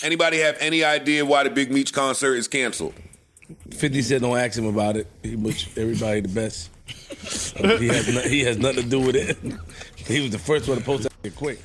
Anybody have any idea why the Big Meech concert is canceled? 50 said don't ask him about it. He wish everybody the best. He has nothing to do with it. He was the first one to post that quick.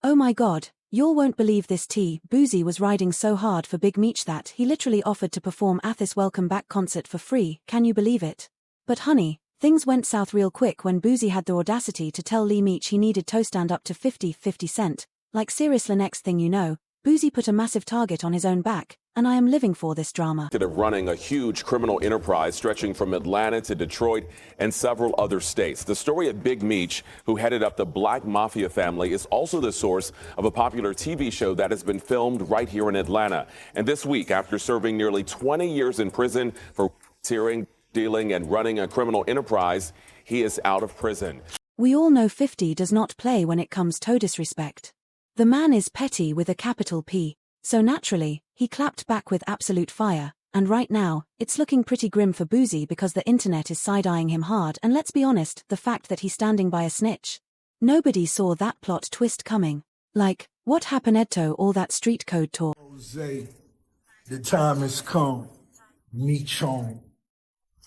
Oh my God, y'all won't believe this tea. Boozy was riding so hard for Big Meech that he literally offered to perform Athis' Welcome Back concert for free. Can you believe it? But honey, things went south real quick when Boozy had the audacity to tell Lil Meech he needed to stand up to 50 Cent. Like seriously, next thing you know, Boozy put a massive target on his own back, and I am living for this drama. Of running a huge criminal enterprise stretching from Atlanta to Detroit and several other states. The story of Big Meech, who headed up the Black Mafia family, is also the source of a popular TV show that has been filmed right here in Atlanta. And this week, after serving nearly 20 years in prison for racketeering, dealing, and running a criminal enterprise, he is out of prison. We all know 50 does not play when it comes to disrespect. The man is petty with a capital P, so naturally, he clapped back with absolute fire, and right now, it's looking pretty grim for Boozy because the internet is side-eyeing him hard, and let's be honest, the fact that he's standing by a snitch. Nobody saw that plot twist coming. Like, what happened Edto all that street code talk? Jose, the time has come. Meech on.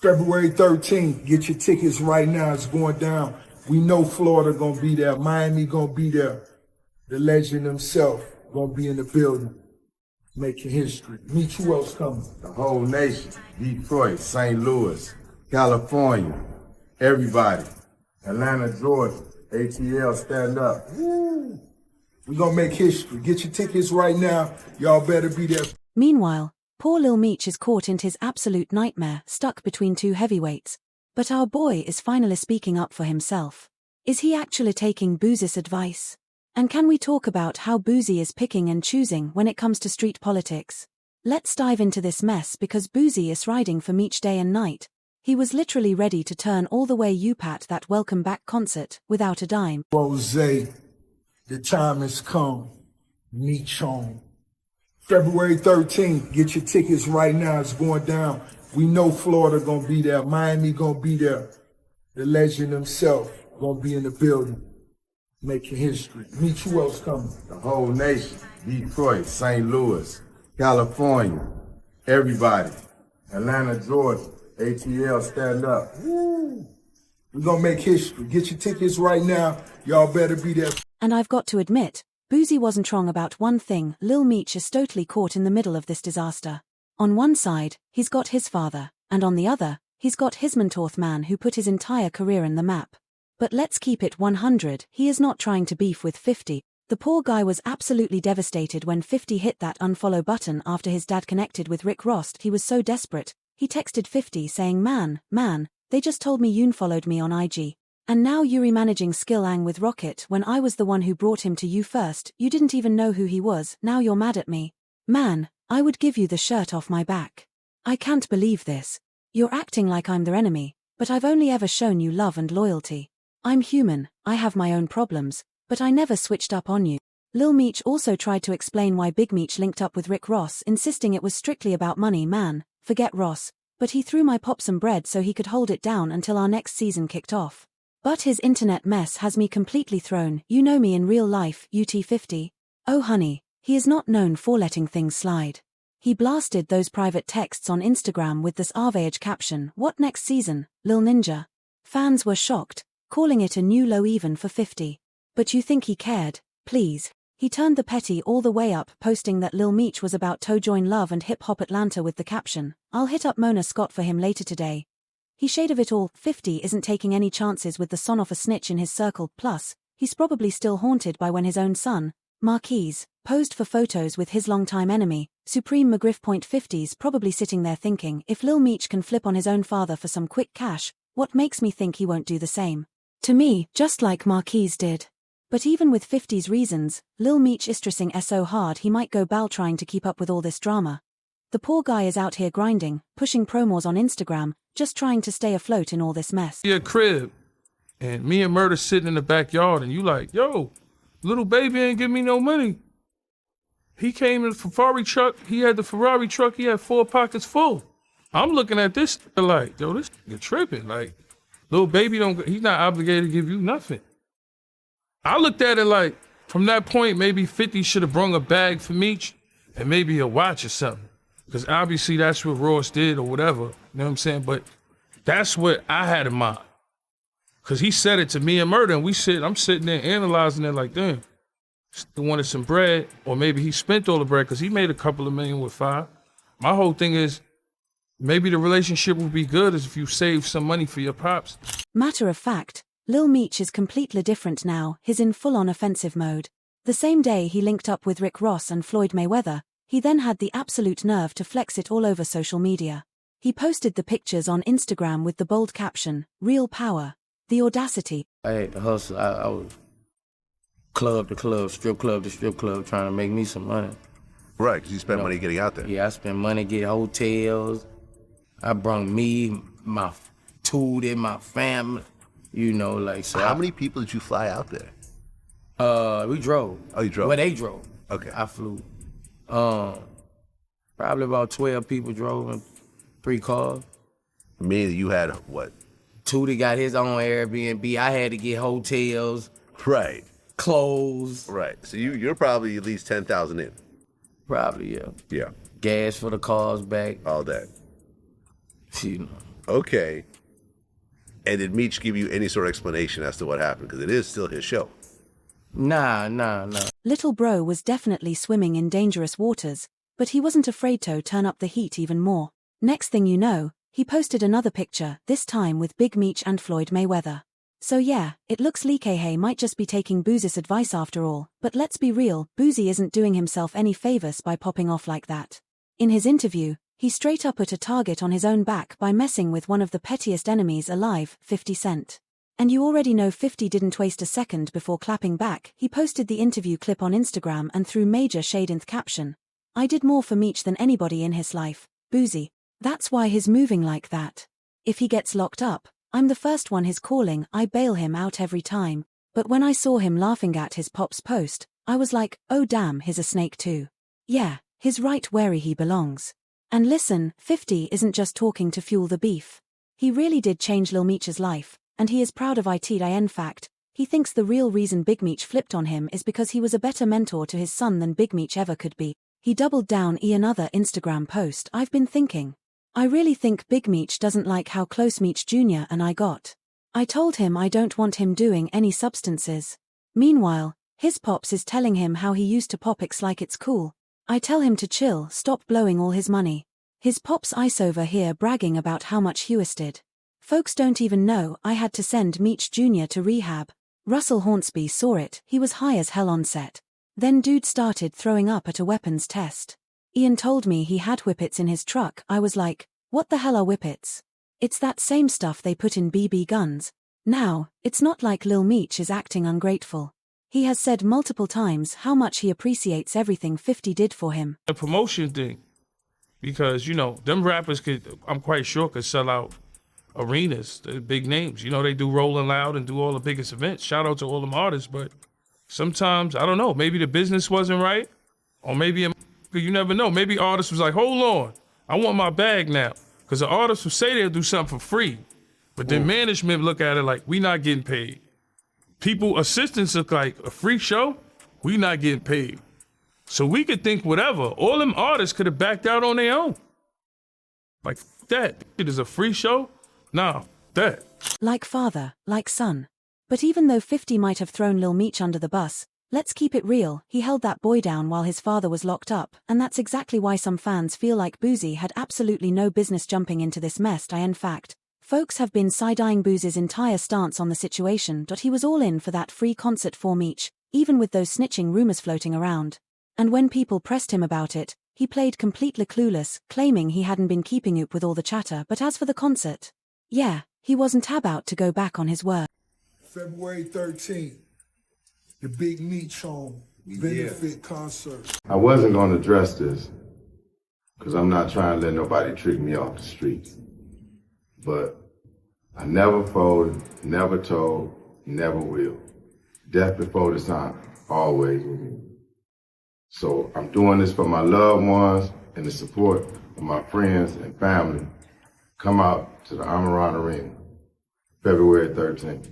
February 13th, get your tickets right now, it's going down. We know Florida gonna be there, Miami gonna be there. The legend himself gonna be in the building, making history. Meech, who else coming? The whole nation, Detroit, St. Louis, California, everybody. Atlanta, Georgia, ATL, stand up. Woo. We gonna make history. Get your tickets right now. Y'all better be there. Meanwhile, poor Lil Meech is caught into his absolute nightmare, stuck between two heavyweights. But our boy is finally speaking up for himself. Is he actually taking Boozy's advice? And can we talk about how Boozy is picking and choosing when it comes to street politics? Let's dive into this mess because Boozy is riding for Meech day and night. He was literally ready to turn all the way up at that Welcome Back concert without a dime. Jose, the time has come. Meech on. February 13th, get your tickets right now, it's going down. We know Florida gonna be there, Miami gonna be there. The legend himself gonna be in the building, making history. Meech, who else coming? The whole nation, Detroit, St. Louis, California, everybody. Atlanta, Georgia, ATL, stand up. Woo. We gonna make history. Get your tickets right now. Y'all better be there. And I've got to admit, Boozy wasn't wrong about one thing. Lil Meech is totally caught in the middle of this disaster. On one side, he's got his father, and on the other, he's got his mentorth man who put his entire career in the map. But let's keep it 100, he is not trying to beef with 50. The poor guy was absolutely devastated when 50 hit that unfollow button after his dad connected with Rick Ross. He was so desperate, he texted 50 saying, man, they just told me you followed me on IG. And now you managing Skillang with Rocket when I was the one who brought him to you first, you didn't even know who he was, now you're mad at me. Man, I would give you the shirt off my back. I can't believe this. You're acting like I'm their enemy, but I've only ever shown you love and loyalty. I'm human, I have my own problems, but I never switched up on you. Lil Meech also tried to explain why Big Meech linked up with Rick Ross, insisting it was strictly about money. Man, forget Ross, but he threw my pop some bread so he could hold it down until our next season kicked off. But his internet mess has me completely thrown. You know me in real life, UT50. Oh honey, he is not known for letting things slide. He blasted those private texts on Instagram with this Arvage caption, "What next season, Lil Ninja?" Fans were shocked, calling it a new low even for 50. But you think he cared? Please. He turned the petty all the way up, posting that Lil Meech was about to join Love and Hip Hop Atlanta with the caption, "I'll hit up Mona Scott for him later today." He shade of it all. 50 isn't taking any chances with the son of a snitch in his circle, plus, he's probably still haunted by when his own son, Marquise, posed for photos with his longtime enemy, Supreme McGriff. 50's probably sitting there thinking, if Lil Meech can flip on his own father for some quick cash, what makes me think he won't do the same? To me, just like Marquise did. But even with 50's reasons, Lil Meech is stressing so hard he might go bal trying to keep up with all this drama. The poor guy is out here grinding, pushing promos on Instagram, just trying to stay afloat in all this mess. Your crib, and me and Murder sitting in the backyard, and you like, yo, little baby ain't give me no money. He came in the Ferrari truck, he had the Ferrari truck, he had 4 pockets full. I'm looking at this like, yo, this nigga tripping. Like, little baby he's not obligated to give you nothing. I looked at it like, from that point, maybe 50 should have brung a bag for Meech, and maybe a watch or something. Because obviously that's what Ross did or whatever, you know what I'm saying? But that's what I had in mind. Because he said it to me and Murder, and I'm sitting there analyzing it like, damn, he wanted some bread, or maybe he spent all the bread because he made a couple of million with 5. My whole thing is, maybe the relationship would be good as if you save some money for your pops. Matter of fact, Lil Meech is completely different now. He's in full-on offensive mode. The same day he linked up with Rick Ross and Floyd Mayweather, he then had the absolute nerve to flex it all over social media. He posted the pictures on Instagram with the bold caption, "Real power." The audacity. I had to hustle. I was club to club, strip club to strip club, trying to make me some money. Right, because you spent money getting out there. Yeah, I spent money getting hotels. I brought me, my tootie, my family, so. How many people did you fly out there? We drove. Oh, you drove? Well, they drove. Okay. I flew. Probably about 12 people drove in 3 cars. Meaning you had what? Tootie got his own Airbnb. I had to get hotels. Right. Clothes. Right. So you're probably at least 10,000 in. Probably, yeah. Yeah. Gas for the cars back. All that. You know. Okay. And did Meech give you any sort of explanation as to what happened? Because it is still his show. Nah. Little bro was definitely swimming in dangerous waters, but he wasn't afraid to turn up the heat even more. Next thing you know, he posted another picture, this time with Big Meech and Floyd Mayweather. So yeah, it looks like Hay might just be taking Boozy's advice after all, but let's be real, Boozy isn't doing himself any favors by popping off like that. In his interview, he straight up put a target on his own back by messing with one of the pettiest enemies alive, 50 Cent. And you already know 50 didn't waste a second before clapping back. He posted the interview clip on Instagram and threw major shade in the caption. "I did more for Meech than anybody in his life, Boozy. That's why he's moving like that. If he gets locked up, I'm the first one he's calling. I bail him out every time. But when I saw him laughing at his pop's post, I was like, oh damn, he's a snake too. Yeah, he's right where he belongs." And listen, 50 isn't just talking to fuel the beef. He really did change Lil Meech's life, and he is proud of it. In fact, he thinks the real reason Big Meech flipped on him is because he was a better mentor to his son than Big Meech ever could be. He doubled down in another Instagram post. "I've been thinking. I really think Big Meech doesn't like how close Meech Jr. and I got. I told him I don't want him doing any substances. Meanwhile, his pops is telling him how he used to pop X like it's cool. I tell him to chill, stop blowing all his money. His pops ice over here bragging about how much he wasted. Folks don't even know I had to send Meech Jr. to rehab. Russell Hornsby saw it, he was high as hell on set. Then dude started throwing up at a weapons test. Ian told me he had whippets in his truck. I was like, what the hell are whippets? It's that same stuff they put in BB guns. Now, it's not like Lil Meech is acting ungrateful. He has said multiple times how much he appreciates everything 50 did for him. The promotion thing, because, them rappers I'm quite sure could sell out arenas, the big names. They do Rolling Loud and do all the biggest events. Shout out to all them artists, but sometimes, I don't know, maybe the business wasn't right, or maybe you never know. Maybe artists was like, hold on, I want my bag now. Because the artists will say they'll do something for free, but then management look at it like, we not getting paid. People, assistants look like, a free show, we not getting paid. So we could think whatever. All them artists could have backed out on their own. Like that. It is a free show? Nah, that. Like father, like son. But even though 50 might have thrown Lil Meech under the bus, let's keep it real, he held that boy down while his father was locked up, and that's exactly why some fans feel like Boozy had absolutely no business jumping into this mess. In fact, folks have been side-eyeing Boozy's entire stance on the situation. He was all in for that free concert for Meech, even with those snitching rumors floating around. And when people pressed him about it, he played completely clueless, claiming he hadn't been keeping up with all the chatter. But as for the concert, yeah, he wasn't about to go back on his word. February 13th, the Big Meech benefit concert. I wasn't going to address this because I'm not trying to let nobody trick me off the streets. But I never folded, never told, never will. Death before the time, always with me. So I'm doing this for my loved ones and the support of my friends and family. Come out to the Amaran Arena, February 13th.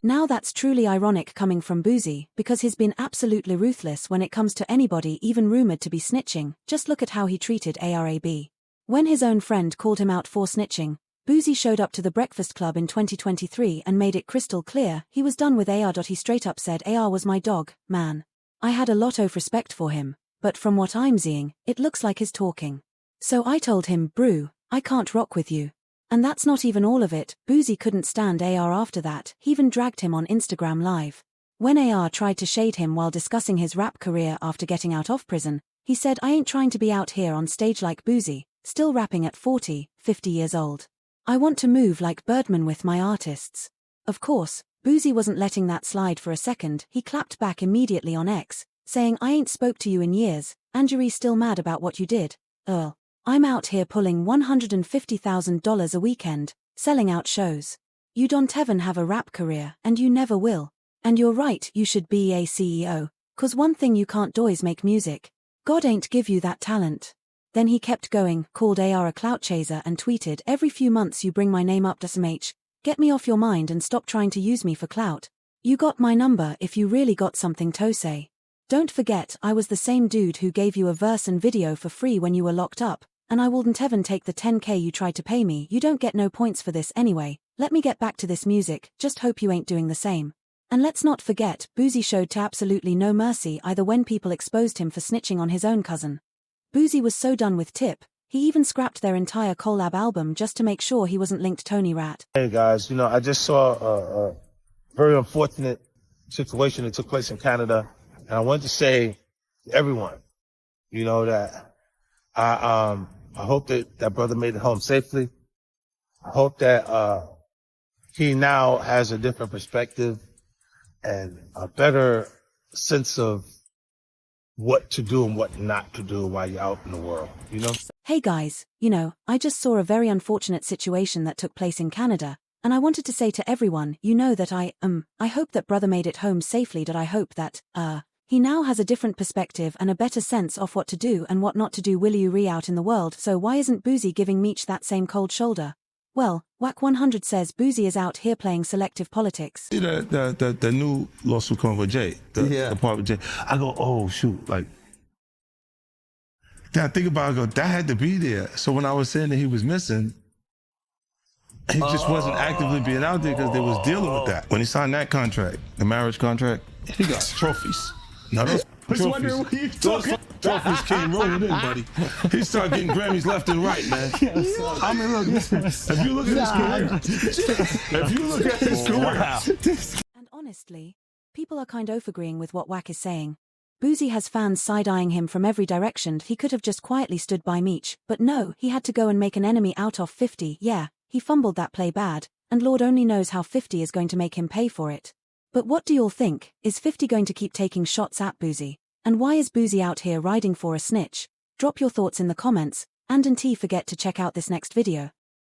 Now that's truly ironic coming from Boozy, because he's been absolutely ruthless when it comes to anybody even rumored to be snitching. Just look at how he treated ARAB. When his own friend called him out for snitching, Boozy showed up to the Breakfast Club in 2023 and made it crystal clear he was done with AR. He straight up said AR was my dog, man. I had a lot of respect for him, but from what I'm seeing, it looks like he's talking. So I told him, brew, I can't rock with you. And that's not even all of it. Boozy couldn't stand AR after that. He even dragged him on Instagram Live. When AR tried to shade him while discussing his rap career after getting out of prison, he said, I ain't trying to be out here on stage like Boozy, still rapping at 40, 50 years old. I want to move like Birdman with my artists. Of course, Boozy wasn't letting that slide for a second. He clapped back immediately on X, saying, I ain't spoke to you in years, and you're still mad about what you did, Earl. I'm out here pulling $150,000 a weekend, selling out shows. You don't even have a rap career, and you never will. And you're right, you should be a CEO, 'cause one thing you can't do is make music. God ain't give you that talent. Then he kept going, called AR a clout chaser and tweeted, every few months you bring my name up to Meech. Get me off your mind and stop trying to use me for clout. You got my number if you really got something to say. Don't forget, I was the same dude who gave you a verse and video for free when you were locked up. And I wouldn't even take the 10K you tried to pay me. You don't get no points for this anyway. Let me get back to this music, just hope you ain't doing the same. And let's not forget, Boozy showed to absolutely no mercy either when people exposed him for snitching on his own cousin. Boozy was so done with Tip, he even scrapped their entire collab album just to make sure he wasn't linked Tony Rat. Hey guys, I just saw a very unfortunate situation that took place in Canada. And I wanted to say to everyone, that I hope that brother made it home safely. I hope that he now has a different perspective and a better sense of what to do and what not to do while you're out in the world, Hey guys, I just saw a very unfortunate situation that took place in Canada, and I wanted to say to everyone, that I hope that brother made it home safely. That I hope that, he now has a different perspective and a better sense of what to do and what not to do. Will you out in the world? So why isn't Boozy giving Meech that same cold shoulder? Well, Whack 100 says Boozy is out here playing selective politics. See the new lawsuit coming with Jay, the part with Jay. I go, oh shoot, then I think about it, I go, that had to be there. So when I was saying that he was missing, he just wasn't actively being out there because they was dealing with that. When he signed that contract, the marriage contract, he got trophies. Now those trophies came rolling in, buddy. He started getting Grammys left and right, man. I mean, look, if you look at his career, And honestly, people are kind of agreeing with what Whack is saying. Boozy has fans side-eyeing him from every direction. He could have just quietly stood by Meech, but no, he had to go and make an enemy out of 50. Yeah, he fumbled that play bad, and Lord only knows how 50 is going to make him pay for it. But what do y'all think? Is 50 going to keep taking shots at Boozy? And why is Boozy out here riding for a snitch? Drop your thoughts in the comments, and don't forget to check out this next video.